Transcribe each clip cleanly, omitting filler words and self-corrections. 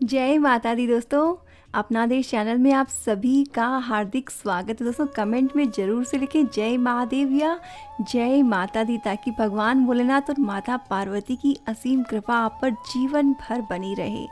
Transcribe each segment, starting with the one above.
जय माता दी दोस्तों। अपना देश चैनल में आप सभी का हार्दिक स्वागत है दोस्तों। कमेंट में ज़रूर से लिखें जय महादेव या जय माता दी, ताकि भगवान भोलेनाथ और माता पार्वती की असीम कृपा आप पर जीवन भर बनी रहे।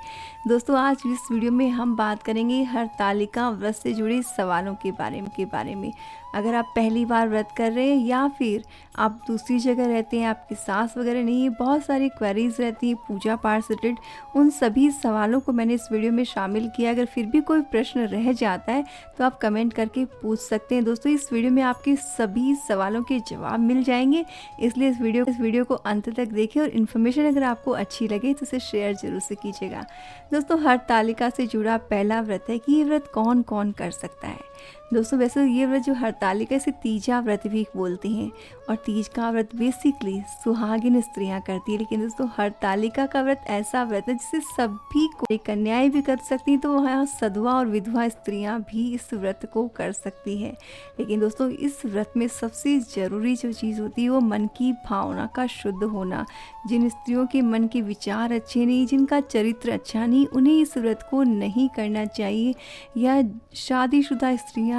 दोस्तों आज इस वीडियो में हम बात करेंगे हरतालिका व्रत से जुड़े सवालों के बारे में। अगर आप पहली बार व्रत कर रहे हैं या फिर आप दूसरी जगह रहते हैं, आपकी सास वगैरह नहीं है, बहुत सारी क्वेरीज रहती हैं पूजा पाठ से रिलेटेड, उन सभी सवालों को मैंने इस वीडियो में शामिल किया। अगर फिर भी कोई प्रश्न रह जाता है तो आप कमेंट करके पूछ सकते हैं। दोस्तों इस वीडियो में आपके सभी सवालों के जवाब मिल जाएंगे, इसलिए इस वीडियो को अंत तक देखें और इन्फॉर्मेशन अगर आपको अच्छी लगे तो इसे शेयर जरूर से कीजिएगा। दोस्तों हरतालिका से जुड़ा पहला व्रत है कि ये व्रत कौन कौन कर सकता है। दोस्तों वैसे ये व्रत जो हरतालिका से तीजा व्रत भी बोलते हैं, और तीज का व्रत बेसिकली सुहागिन स्त्रियां करती है। लेकिन दोस्तों हरतालिका का व्रत ऐसा व्रत है जिसे सभी को, कन्याएं भी कर सकती हैं, तो वहाँ सधवा और विधवा स्त्रियां भी इस व्रत को कर सकती है। लेकिन दोस्तों इस व्रत में सबसे ज़रूरी जो चीज़ होती है वो मन की भावना का शुद्ध होना। जिन स्त्रियों के मन के विचार अच्छे नहीं, जिनका चरित्र अच्छा नहीं, उन्हें इस व्रत को नहीं करना चाहिए। या शादीशुदा स्त्रियां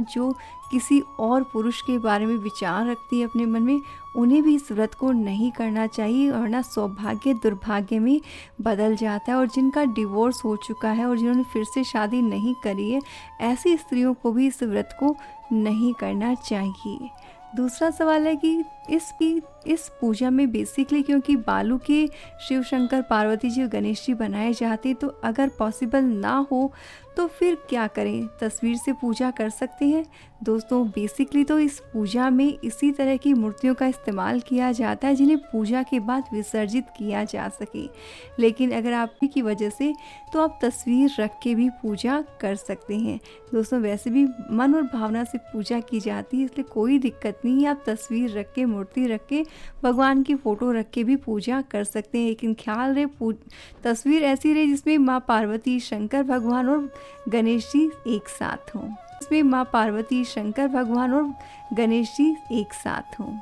जो किसी और पुरुष के बारे में विचार रखती है अपने मन में, उन्हें भी इस व्रत को नहीं करना चाहिए, वरना सौभाग्य दुर्भाग्य में बदल जाता है। और जिनका डिवोर्स हो चुका है और जिन्होंने फिर से शादी नहीं करी है, ऐसी स्त्रियों को भी इस व्रत को नहीं करना चाहिए। दूसरा सवाल है कि इस पूजा में बेसिकली क्योंकि बालू के शिव शंकर पार्वती जी और गणेश जी बनाए जाते, तो अगर पॉसिबल ना हो तो फिर क्या करें, तस्वीर से पूजा कर सकते हैं। दोस्तों बेसिकली तो इस पूजा में इसी तरह की मूर्तियों का इस्तेमाल किया जाता है जिन्हें पूजा के बाद विसर्जित किया जा सके। लेकिन अगर आपकी की वजह से तो आप तस्वीर रख के भी पूजा कर सकते हैं। दोस्तों वैसे भी मन और भावना से पूजा की जाती है, इसलिए कोई दिक्कत नहीं है। आप तस्वीर रख के, मूर्ति रख के, भगवान की फ़ोटो रख के भी पूजा कर सकते हैं। लेकिन ख्याल रहे तस्वीर ऐसी रहे जिसमें माँ पार्वती, शंकर भगवान और गणेश जी एक साथ हों। इसमें माँ पार्वती, शंकर भगवान और गणेश जी एक साथ हों।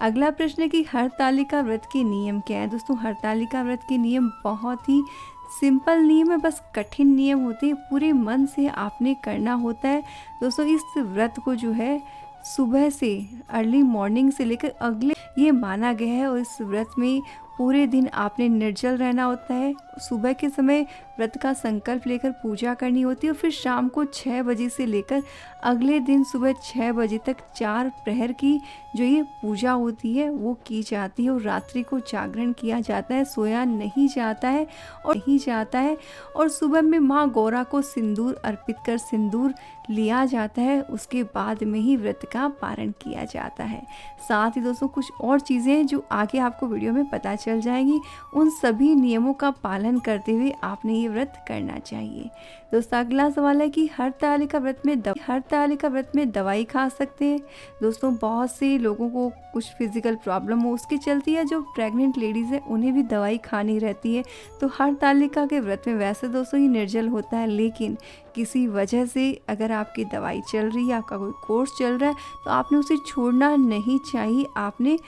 अगला प्रश्न है कि हरतालिका व्रत के नियम क्या है। दोस्तों हरतालिका व्रत के नियम बहुत ही सिंपल नियम है, बस कठिन नियम होते हैं। पूरे मन से आपने करना होता है। दोस्तों इस व्रत को जो है सुबह से, अर्ली मॉर्निंग से लेकर अगले, ये माना गया है। और इस व्रत में पूरे दिन आपने निर्जल रहना होता है। सुबह के समय व्रत का संकल्प लेकर पूजा करनी होती है, और फिर शाम को 6 बजे से लेकर अगले दिन सुबह 6 बजे तक 4 प्रहर की जो ये पूजा होती है वो की जाती है। और रात्रि को जागरण किया जाता है, सोया नहीं जाता है। और सुबह में माँ गौरा को सिंदूर अर्पित कर सिंदूर लिया जाता है, उसके बाद में ही व्रत का पारण किया जाता है। साथ ही दोस्तों कुछ और चीज़ें जो आगे आपको वीडियो में पता चल जाएंगी, उन सभी नियमों का पालन करते हुए आपने ये व्रत करना चाहिए। दोस्तों अगला सवाल है कि हरतालिका व्रत में दवाई खा सकते हैं। दोस्तों बहुत से लोगों को कुछ फिजिकल प्रॉब्लम हो, उसके चलती है जो प्रेग्नेंट लेडीज़ है उन्हें भी दवाई खानी रहती है। तो हरतालिका के व्रत में वैसे दोस्तों ये निर्जल होता है, लेकिन किसी वजह से अगर आपकी दवाई चल रही है, आपका कोई कोर्स चल रहा है, तो आपने उसे छोड़ना नहीं चाहिए। आपने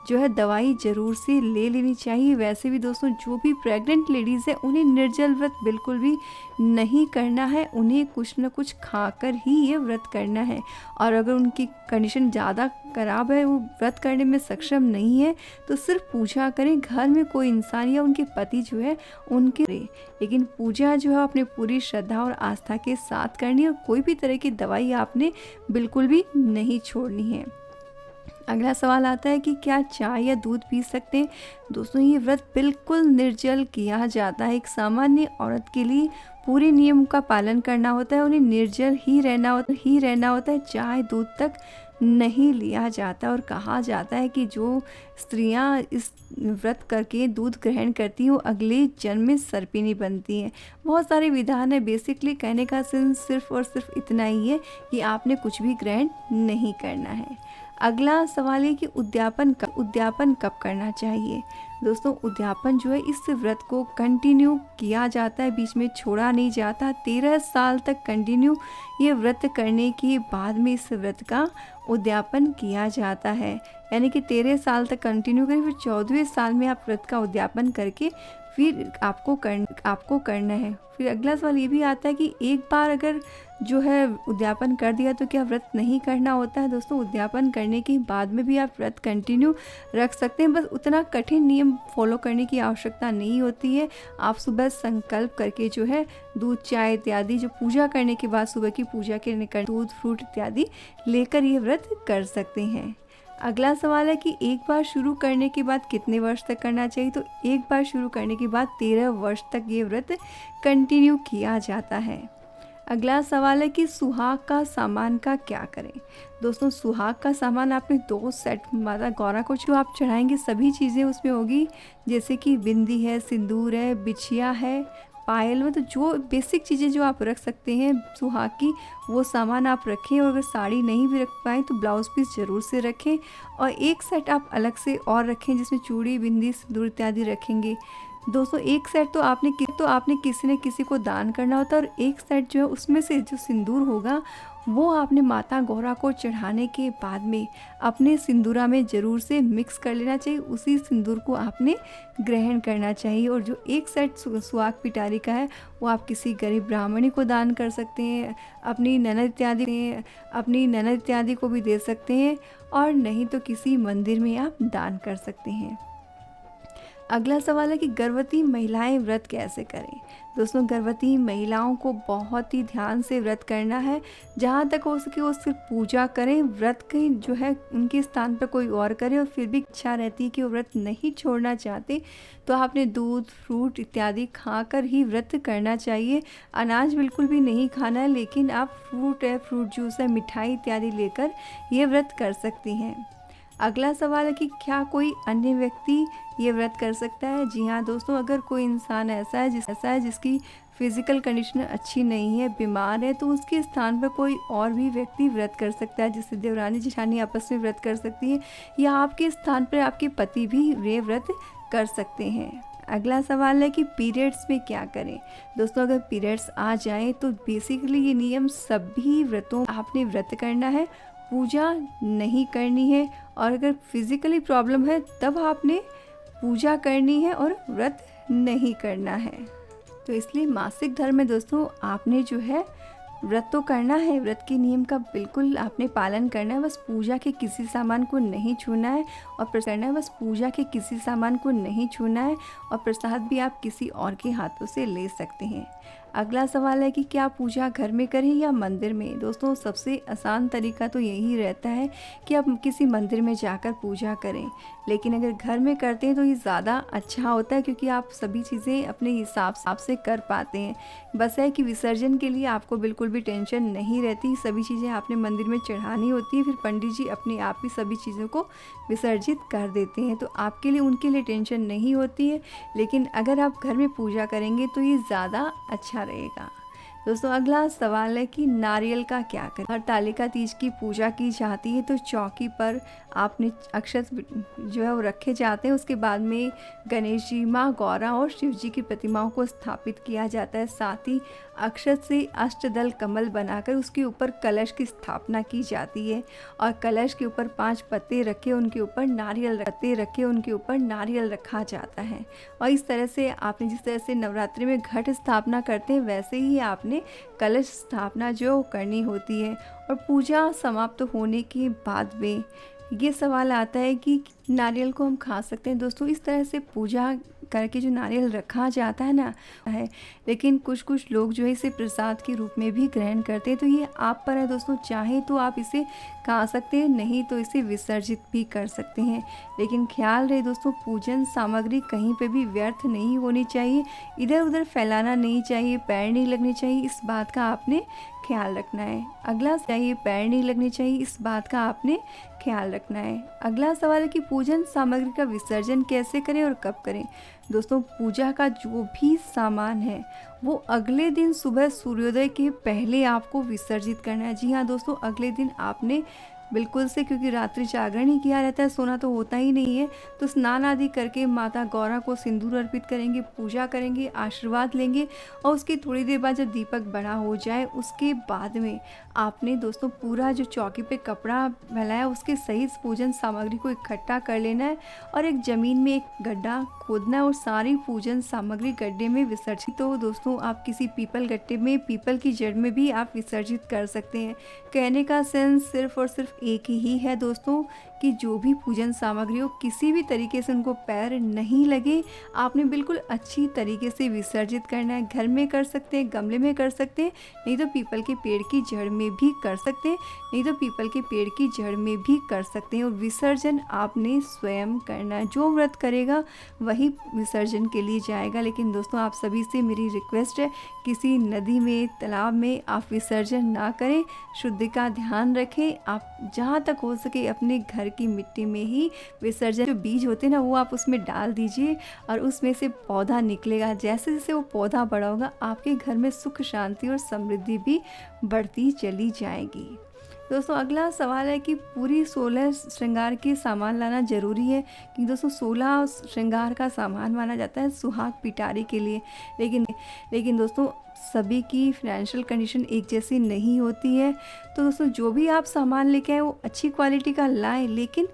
जो है दवाई ज़रूर से ले लेनी चाहिए। वैसे भी दोस्तों जो भी प्रेग्नेंट लेडीज़ है उन्हें निर्जल व्रत बिल्कुल भी नहीं करना है, उन्हें कुछ न कुछ खाकर ही ये व्रत करना है। और अगर उनकी कंडीशन ज़्यादा ख़राब है, वो व्रत करने में सक्षम नहीं है, तो सिर्फ पूजा करें। घर में कोई इंसान या उनके पति जो है उनके, लेकिन पूजा जो है अपने पूरी श्रद्धा और आस्था के साथ करनी है, और कोई भी तरह की दवाई आपने बिल्कुल भी नहीं छोड़नी है। अगला सवाल आता है कि क्या चाय या दूध पी सकते हैं। दोस्तों ये व्रत बिल्कुल निर्जल किया जाता है। एक सामान्य औरत के लिए पूरे नियम का पालन करना होता है, उन्हें निर्जल ही रहना होता है। चाय दूध तक नहीं लिया जाता। और कहा जाता है कि जो स्त्रियां इस व्रत करके दूध ग्रहण करती हैं वो अगले जन्म में सर्पिनी बनती हैं। बहुत सारे विधान है। बेसिकली कहने का सिर्फ और सिर्फ इतना ही है कि आपने कुछ भी ग्रहण नहीं करना है। अगला सवाल है कि उद्यापन कब करना चाहिए। दोस्तों उद्यापन जो है इस व्रत को कंटिन्यू किया जाता है, बीच में छोड़ा नहीं जाता। 13 साल तक कंटिन्यू ये व्रत करने के बाद में इस व्रत का उद्यापन किया जाता है। यानी कि 13 साल तक कंटिन्यू करें, फिर 14वें साल में आप व्रत का उद्यापन करके फिर आपको करना है। फिर अगला सवाल ये भी आता है कि एक बार अगर जो है उद्यापन कर दिया तो क्या व्रत नहीं करना होता है? दोस्तों, उद्यापन करने के बाद में भी आप व्रत कंटिन्यू रख सकते हैं, बस उतना कठिन नियम फॉलो करने की आवश्यकता नहीं होती है। आप सुबह संकल्प करके जो है दूध, चाय इत्यादि जो पूजा करने के बाद सुबह की पूजा के निकट दूध, फ्रूट इत्यादि लेकर ये व्रत कर सकते हैं। अगला सवाल है कि एक बार शुरू करने के बाद कितने वर्ष तक करना चाहिए? तो एक बार शुरू करने के बाद 13 वर्ष तक ये व्रत कंटिन्यू किया जाता है। अगला सवाल है कि सुहाग का सामान का क्या करें? दोस्तों, सुहाग का सामान आपने 2 सेट माता गौरा को जो आप चढ़ाएंगे सभी चीज़ें उसमें होगी, जैसे कि बिंदी है, सिंदूर है, बिछिया है, पायल में, तो जो बेसिक चीज़ें जो आप रख सकते हैं सुहाग की वो सामान आप रखें। और अगर साड़ी नहीं भी रख पाएँ तो ब्लाउज़ पीस ज़रूर से रखें। और एक सेट आप अलग से और रखें जिसमें चूड़ी, बिंदी, सिंदूर इत्यादि रखेंगे। दोस्तों, एक सेट तो आपने किसी न किसी को दान करना होता है, और एक सेट जो है उसमें से जो सिंदूर होगा वो आपने माता गौरा को चढ़ाने के बाद में अपने सिंदूरा में ज़रूर से मिक्स कर लेना चाहिए। उसी सिंदूर को आपने ग्रहण करना चाहिए। और जो एक सेट सुहाग पिटारी का है वो आप किसी गरीब ब्राह्मणी को दान कर सकते हैं, अपनी ननद इत्यादि को भी दे सकते हैं, और नहीं तो किसी मंदिर में आप दान कर सकते हैं। अगला सवाल है कि गर्भवती महिलाएं व्रत कैसे करें? दोस्तों, गर्भवती महिलाओं को बहुत ही ध्यान से व्रत करना है। जहाँ तक हो सके वो सिर्फ पूजा करें, व्रत कहीं जो है उनके स्थान पर कोई और करे। और फिर भी इच्छा रहती है कि वो व्रत नहीं छोड़ना चाहते तो आपने दूध, फ्रूट इत्यादि खाकर ही व्रत करना चाहिए। अनाज बिल्कुल भी नहीं खाना है, लेकिन आप फ्रूट जूस है, मिठाई इत्यादि लेकर ये व्रत कर सकती हैं। अगला सवाल है कि क्या कोई अन्य व्यक्ति ये व्रत कर सकता है? जी हाँ दोस्तों, अगर कोई इंसान ऐसा है जिसकी फिजिकल कंडीशन अच्छी नहीं है, बीमार है, तो उसके स्थान पर कोई और भी व्यक्ति व्रत कर सकता है, जिससे देवरानी जेठानी आपस में व्रत कर सकती है, या आपके स्थान पर आपके पति भी ये व्रत कर सकते हैं। अगला सवाल है कि पीरियड्स में क्या करें? दोस्तों, अगर पीरियड्स आ जाए तो बेसिकली ये नियम सभी व्रतों आपने व्रत करना है, पूजा नहीं करनी है। और अगर फिज़िकली प्रॉब्लम है तब आपने पूजा करनी है और व्रत नहीं करना है। तो इसलिए मासिक धर्म में दोस्तों आपने जो है व्रत तो करना है, व्रत के नियम का बिल्कुल आपने पालन करना है। बस पूजा के किसी सामान को नहीं छूना है और प्रसाद भी आप किसी और के हाथों से ले सकते हैं। अगला सवाल है कि क्या पूजा घर में करें या मंदिर में? दोस्तों, सबसे आसान तरीका तो यही रहता है कि आप किसी मंदिर में जाकर पूजा करें, लेकिन अगर घर में करते हैं तो ये ज़्यादा अच्छा होता है, क्योंकि आप सभी चीज़ें अपने हिसाब से कर पाते हैं। बस है कि विसर्जन के लिए आपको बिल्कुल भी टेंशन नहीं रहती, सभी चीज़ें आपने मंदिर में चढ़ानी होती है, फिर पंडित जी अपने आप ही सभी चीज़ों को विसर्जित कर देते हैं, तो उनके लिए टेंशन नहीं होती है। लेकिन अगर आप घर में पूजा करेंगे तो ये ज़्यादा अच्छा रहेगा। दोस्तों, अगला सवाल है कि नारियल का क्या करें? हरतालिका तीज की पूजा की जाती है तो चौकी पर आपने अक्षत जो है वो रखे जाते हैं। उसके बाद में गणेश जी, माँ गौरा और शिव जी की प्रतिमाओं को स्थापित किया जाता है। साथ ही अक्षत से अष्टदल कमल बनाकर उसके ऊपर कलश की स्थापना की जाती है, और कलश के ऊपर 5 पत्ते रखे उनके ऊपर नारियल रखा जाता है। और इस तरह से आपने जिस तरह से नवरात्रि में घट स्थापना करते हैं वैसे ही आपने कलश स्थापना जो करनी होती है। और पूजा समाप्त होने के बाद में ये सवाल आता है कि नारियल को हम खा सकते हैं? दोस्तों, इस तरह से पूजा करके जो नारियल रखा जाता है ना है, लेकिन कुछ लोग जो है इसे प्रसाद के रूप में भी ग्रहण करते हैं, तो ये आप पर है दोस्तों। चाहे तो आप इसे खा सकते हैं, नहीं तो इसे विसर्जित भी कर सकते हैं। लेकिन ख्याल रहे दोस्तों, पूजन सामग्री कहीं पे भी व्यर्थ नहीं होनी चाहिए, इधर उधर फैलाना नहीं चाहिए, पैर नहीं लगने चाहिए, इस बात का आपने ख्याल रखना है। अगला सवाल है कि पूजन सामग्री का विसर्जन कैसे करें और कब करें? दोस्तों, पूजा का जो भी सामान है वो अगले दिन सुबह सूर्योदय के पहले आपको विसर्जित करना है। जी हाँ दोस्तों, अगले दिन आपने बिल्कुल से, क्योंकि रात्रि जागरण ही किया रहता है, सोना तो होता ही नहीं है। तो स्नान आदि करके माता गौरा को सिंदूर अर्पित करेंगे, पूजा करेंगे, आशीर्वाद लेंगे और उसकी थोड़ी देर बाद जब दीपक बड़ा हो जाए उसके बाद में आपने दोस्तों पूरा जो चौकी पे कपड़ा फैलाया उसके सही पूजन सामग्री को इकट्ठा कर लेना है और एक ज़मीन में एक गड्ढा खोदना है और सारी पूजन सामग्री गड्ढे में विसर्जित। तो दोस्तों आप किसी पीपल गड्ढे में, पीपल की जड़ में भी आप विसर्जित कर सकते हैं। कहने का सेंस सिर्फ और सिर्फ एक ही है दोस्तों कि जो भी पूजन सामग्री हो किसी भी तरीके से उनको पैर नहीं लगे, आपने बिल्कुल अच्छी तरीके से विसर्जित करना है। घर में कर सकते हैं, गमले में कर सकते हैं, नहीं तो पीपल के पेड़ की जड़ में भी कर सकते हैं, नहीं तो पीपल के पेड़ की जड़ में भी कर सकते हैं। और विसर्जन आपने स्वयं करना है। जो व्रत करेगा वही विसर्जन के लिए जाएगा। लेकिन दोस्तों आप सभी से मेरी रिक्वेस्ट है, किसी नदी में, तालाब में आप विसर्जन ना करें, शुद्धि का ध्यान रखें। आप जहाँ तक हो सके अपने घर की मिट्टी में ही विसर्जन, जो बीज होते हैं ना, वो आप उसमें डाल दीजिए और उसमें से पौधा निकलेगा। जैसे जैसे वो पौधा बड़ा होगा आपके घर में सुख, शांति और समृद्धि भी बढ़ती चली जाएगी। दोस्तों अगला सवाल है कि पूरी 16 श्रृंगार के सामान लाना ज़रूरी है, कि दोस्तों 16 श्रृंगार का सामान माना जाता है सुहाग पिटारी के लिए। लेकिन दोस्तों सभी की फाइनेंशियल कंडीशन एक जैसी नहीं होती है। तो दोस्तों जो भी आप सामान लेके आए वो अच्छी क्वालिटी का लाएं, लेकिन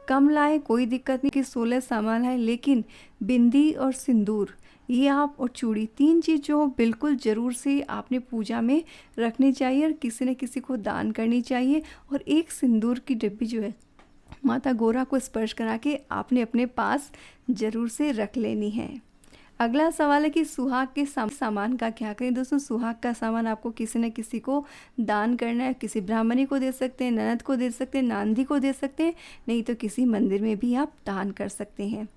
कम लाएं, कोई दिक्कत नहीं कि 16 सामान है। लेकिन बिंदी और सिंदूर ये आप और चूड़ी, 3 चीज़ जो बिल्कुल ज़रूर से आपने पूजा में रखनी चाहिए और किसी न किसी को दान करनी चाहिए। और एक सिंदूर की डिब्बी जो है माता गौरा को स्पर्श करा के आपने अपने पास ज़रूर से रख लेनी है। अगला सवाल है कि सुहाग के सामान का क्या करें। दोस्तों सुहाग का सामान आपको किसी न किसी को दान करना है। किसी ब्राह्मणी को दे सकते हैं, ननद को दे सकते हैं, नांदी को दे सकते हैं, नहीं तो किसी मंदिर में भी आप दान कर सकते हैं।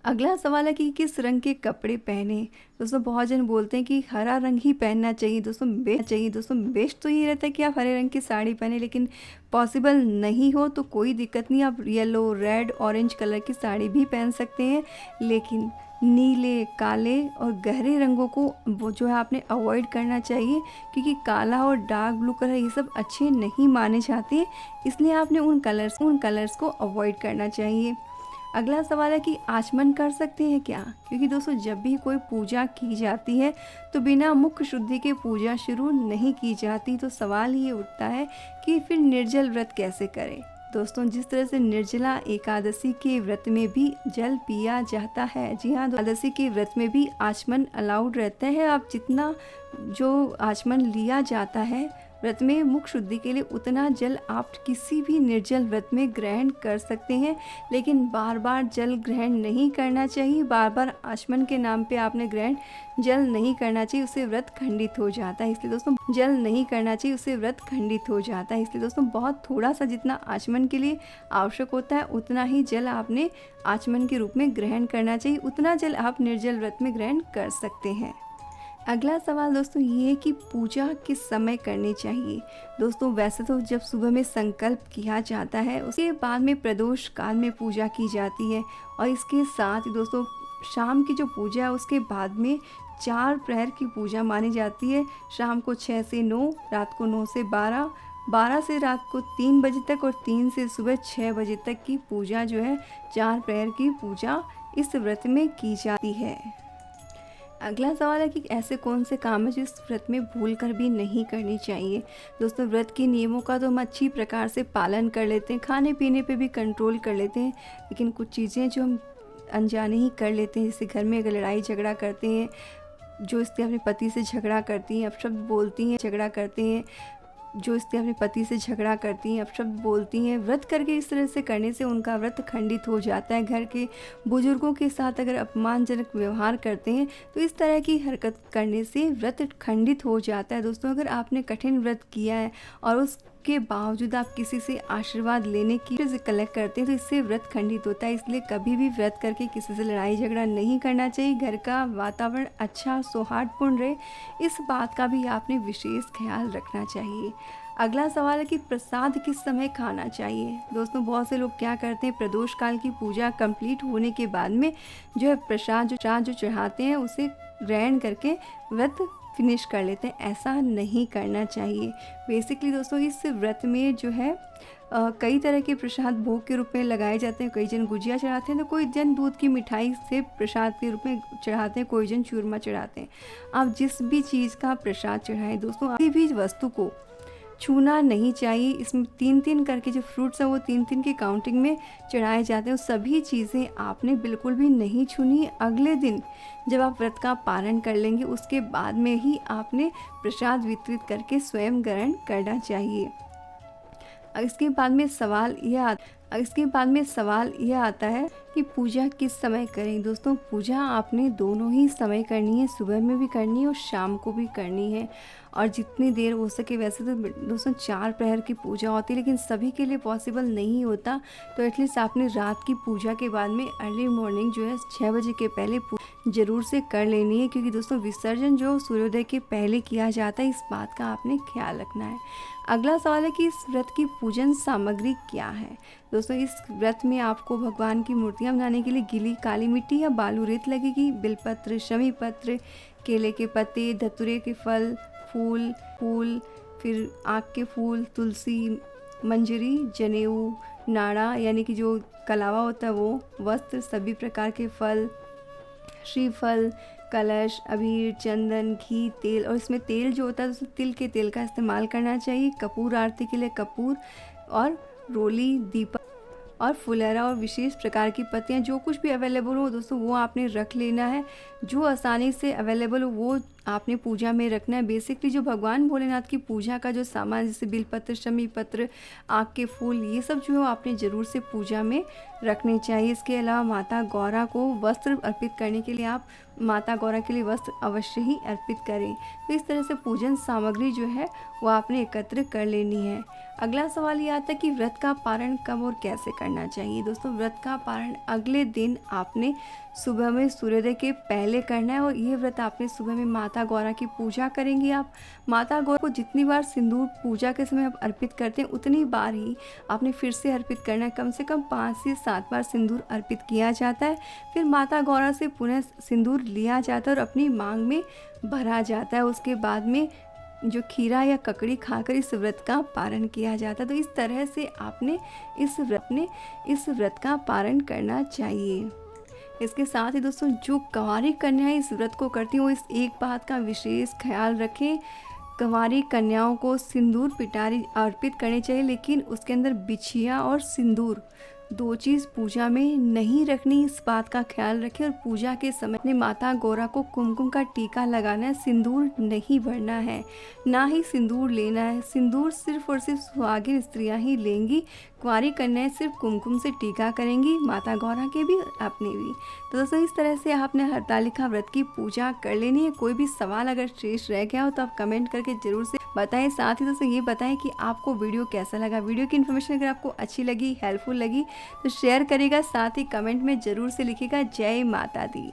अगला सवाल है कि किस रंग के कपड़े पहने। दोस्तों बहुत जन बोलते हैं कि हरा रंग ही पहनना चाहिए। दोस्तों बेस्ट तो ये रहता है कि आप हरे रंग की साड़ी पहने, लेकिन पॉसिबल नहीं हो तो कोई दिक्कत नहीं, आप येलो, रेड, ऑरेंज कलर की साड़ी भी पहन सकते हैं। लेकिन नीले, काले और गहरे रंगों को वो जो है आपने अवॉइड करना चाहिए, क्योंकि काला और डार्क ब्लू कलर ये सब अच्छे नहीं माने जाते, इसलिए आपने उन कलर्स को अवॉइड करना चाहिए। अगला सवाल है कि आचमन कर सकते हैं क्या, क्योंकि दोस्तों जब भी कोई पूजा की जाती है तो बिना मुख शुद्धि के पूजा शुरू नहीं की जाती। तो सवाल ये उठता है कि फिर निर्जल व्रत कैसे करें। दोस्तों जिस तरह से निर्जला एकादशी के व्रत में भी जल पिया जाता है, जी हाँ, एकादशी के व्रत में भी आचमन अलाउड रहता है। आप जितना जो आचमन लिया जाता है व्रत में मुख शुद्धि के लिए, उतना जल आप किसी भी निर्जल व्रत में ग्रहण कर सकते हैं। लेकिन बार बार जल ग्रहण नहीं करना चाहिए। बार बार आचमन के नाम पे आपने ग्रहण जल नहीं करना चाहिए, उससे व्रत खंडित हो जाता है। इसलिए दोस्तों जल नहीं करना चाहिए, उससे व्रत खंडित हो जाता है। इसलिए दोस्तों बहुत थोड़ा सा जितना आचमन के लिए आवश्यक होता है उतना ही जल आपने आचमन के रूप में ग्रहण करना चाहिए। उतना जल आप निर्जल व्रत में ग्रहण कर सकते हैं। अगला सवाल दोस्तों ये है कि पूजा किस समय करनी चाहिए। दोस्तों वैसे तो जब सुबह में संकल्प किया जाता है उसके बाद में प्रदोष काल में पूजा की जाती है, और इसके साथ ही दोस्तों शाम की जो पूजा है उसके बाद में 4 प्रहर की पूजा मानी जाती है। शाम को 6 से 9, रात को 9 से 12, 12 से रात को 3 बजे तक और 3 से सुबह 6 बजे तक की पूजा जो है 4 प्रहर की पूजा इस व्रत में की जाती है। अगला सवाल है कि ऐसे कौन से काम है जिस व्रत में भूल कर भी नहीं करनी चाहिए। दोस्तों व्रत के नियमों का तो हम अच्छी प्रकार से पालन कर लेते हैं, खाने पीने पे भी कंट्रोल कर लेते हैं, लेकिन कुछ चीज़ें जो हम अनजाने ही कर लेते हैं, जैसे घर में अगर लड़ाई झगड़ा करते हैं, जो स्त्री अपने पति से झगड़ा करती हैं, अपशब्द बोलती हैं, झगड़ा करते हैं, जो स्त्री अपने पति से झगड़ा करती हैं, अपशब्द बोलती हैं, व्रत करके इस तरह से करने से उनका व्रत खंडित हो जाता है। घर के बुजुर्गों के साथ अगर अपमानजनक व्यवहार करते हैं तो इस तरह की हरकत करने से व्रत खंडित हो जाता है। दोस्तों अगर आपने कठिन व्रत किया है और उसके बावजूद आप किसी से आशीर्वाद लेने की से कलेक्ट करते हैं तो इससे व्रत खंडित होता है। इसलिए कभी भी व्रत करके किसी से लड़ाई झगड़ा नहीं करना चाहिए। घर का वातावरण अच्छा सौहार्दपूर्ण रहे, इस बात का भी आपने विशेष ख्याल रखना चाहिए। अगला सवाल है कि प्रसाद किस समय खाना चाहिए। दोस्तों बहुत से लोग क्या करते हैं, प्रदोष काल की पूजा कंप्लीट होने के बाद में जो है प्रसाद जो चढ़ाते हैं उसे ग्रहण करके व्रत फिनिश कर लेते हैं, ऐसा नहीं करना चाहिए। बेसिकली दोस्तों इस व्रत में जो है कई तरह के प्रसाद भोग के रूप में लगाए जाते हैं। कई जन गुजिया चढ़ाते हैं तो कोई जन दूध की मिठाई से प्रसाद के रूप में चढ़ाते हैं, कोई जन चूरमा चढ़ाते हैं। आप जिस भी चीज़ का प्रसाद चढ़ाएं दोस्तों, किसी भी वस्तु को छूना नहीं चाहिए। इसमें 3-3 करके जो फ्रूट्स हैं वो 3-3 की काउंटिंग में चढ़ाए जाते हैं। सभी चीज़ें आपने बिल्कुल भी नहीं छूनी। अगले दिन जब आप व्रत का पारण कर लेंगे उसके बाद में ही आपने प्रसाद वितरित करके स्वयं ग्रहण करना चाहिए। इसके बाद में सवाल यह आता है कि पूजा किस समय करें। दोस्तों पूजा आपने दोनों ही समय करनी है, सुबह में भी करनी है और शाम को भी करनी है। और जितनी देर हो सके, वैसे तो दोस्तों 4 प्रहर की पूजा होती है लेकिन सभी के लिए पॉसिबल नहीं होता, तो एटलीस्ट आपने रात की पूजा के बाद में अर्ली मॉर्निंग जो है 6 बजे के पहले ज़रूर से कर लेनी है, क्योंकि दोस्तों विसर्जन जो सूर्योदय के पहले किया जाता है, इस बात का आपने ख्याल रखना है। अगला सवाल है कि इस व्रत की पूजन सामग्री क्या है। दोस्तों इस व्रत में आपको भगवान की मूर्तियाँ बनाने के लिए गीली काली मिट्टी या बालू रेत लगेगी। बिलपत्र, शमी पत्र, केले के पत्ते, धतूरे के फल, फूल, फिर आक के फूल, तुलसी, मंजरी, जनेऊ, नाड़ा यानी कि जो कलावा होता है वो, वस्त्र, सभी प्रकार के फल, श्रीफल, कलश, अबीर, चंदन, घी, तेल। और इसमें तेल जो होता है तो तिल के तेल का इस्तेमाल करना चाहिए। कपूर, आरती के लिए कपूर और रोली, दीपक और फुलेरा और विशेष प्रकार की पत्तियां, जो कुछ भी अवेलेबल हो दोस्तों वो आपने रख लेना है। जो आसानी से अवेलेबल हो वो आपने पूजा में रखना है। बेसिकली जो भगवान भोलेनाथ की पूजा का जो सामान, जैसे बिलपत्र, शमी पत्र, आक के फूल, ये सब जो है आपने ज़रूर से पूजा में रखने चाहिए। इसके अलावा माता गौरा को वस्त्र अर्पित करने के लिए आप माता गौरा के लिए वस्त्र अवश्य ही अर्पित करें। तो इस तरह से पूजन सामग्री जो है वो आपने एकत्र कर लेनी है। अगला सवाल ये आता है कि व्रत का पारण कब और कैसे करना चाहिए। दोस्तों व्रत का पारण अगले दिन आपने सुबह में सूर्योदय के पहले करना है, और ये व्रत आपने सुबह में माता गौरा की पूजा करेंगे। आप माता गौरा को जितनी बार सिंदूर पूजा के समय आप अर्पित करते हैं उतनी बार ही आपने फिर से अर्पित करना है। कम से कम 5 से 7 बार सिंदूर अर्पित किया जाता है। फिर माता गौरा से पुनः सिंदूर लिया जाता है और अपनी मांग में भरा जाता है। उसके बाद में जो खीरा या ककड़ी खाकर इस व्रत का पारण किया जाता है। तो इस तरह से आपने इस व्रत का पारण करना चाहिए। इसके साथ ही दोस्तों जो कंवारी कन्याएं इस व्रत को करती हैं वो इस एक बात का विशेष ख्याल रखें, कंवारी कन्याओं को सिंदूर पिटारी अर्पित करनी चाहिए, लेकिन उसके अंदर बिछिया और सिंदूर 2 चीज़ पूजा में नहीं रखनी। इस बात का ख्याल रखें। और पूजा के समय अपने माता गौरा को कुमकुम का टीका लगाना है, सिंदूर नहीं भरना है, ना ही सिंदूर लेना है। सिंदूर सिर्फ और सिर्फ सुहागिन स्त्रियां ही लेंगी। कुंवारी कन्याएं सिर्फ कुमकुम से टीका करेंगी, माता गौरा के भी अपने भी। तो दोस्तों इस तरह से आपने हरतालिका व्रत की पूजा कर लेनी है। कोई भी सवाल अगर शेष रह गया हो तो आप कमेंट करके जरूर से बताएं। साथ ही दोस्तों ये बताएं कि आपको वीडियो कैसा लगा। वीडियो की इन्फॉर्मेशन अगर आपको अच्छी लगी, हेल्पफुल लगी तो शेयर करिएगा। साथ ही कमेंट में ज़रूर से लिखिएगा जय माता दी।